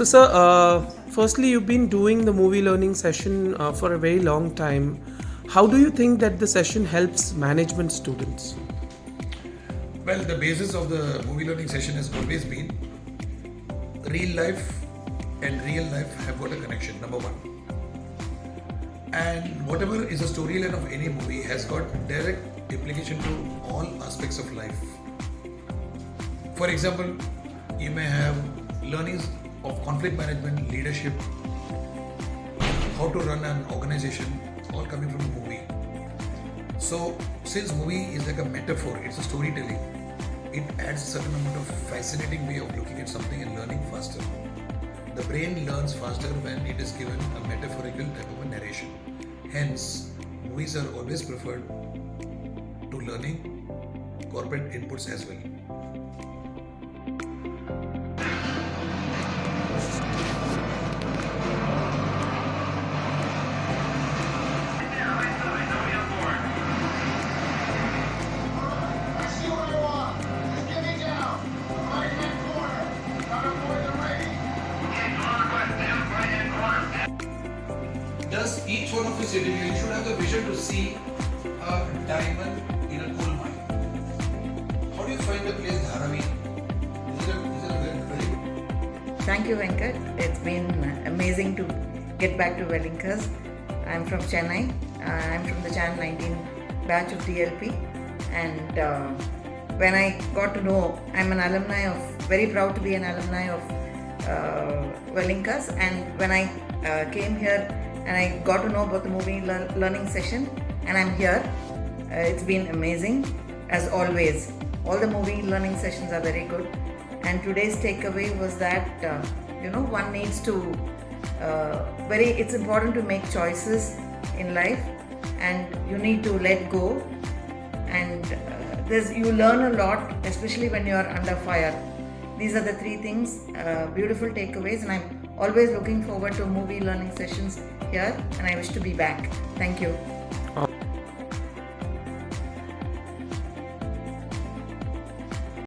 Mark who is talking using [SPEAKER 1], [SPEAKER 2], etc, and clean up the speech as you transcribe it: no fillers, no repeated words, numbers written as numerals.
[SPEAKER 1] So, sir, firstly, you've been doing the movie learning session for a very long time. How do you think that the session helps management students?
[SPEAKER 2] Well, the basis of the movie learning session has always been real life and real life have got a connection, number one. And whatever is a storyline of any movie has got direct implication to all aspects of life. For example, you may have learnings of conflict management, leadership, how to run an organization, all coming from a movie. So, since movie is like a metaphor, it's a storytelling, it adds a certain amount of fascinating way of looking at something and learning faster. The brain learns faster when it is given a metaphorical type of a narration. Hence, movies are always preferred to learning corporate inputs as well. Does each one of you individually should have the vision to see a diamond in a coal mine? How do you find the place Dharavi? Is it very good?
[SPEAKER 3] Thank you, Venkat. It's been amazing to get back to Welingkars. I'm from Chennai. I'm from the Chan 19 batch of DLP. And when I got to know, I'm an alumni of, very proud to be an alumni of Welingkars. And when I came here and I got to know about the movie learning session, and I'm here, it's been amazing as always. All the movie learning sessions are very good. And today's takeaway was that one needs to it's important to make choices in life, and you need to let go, and you learn a lot, especially when you are under fire. These are the three things, beautiful takeaways, and I'm always looking forward to movie learning sessions here, and I wish to be back. Thank you.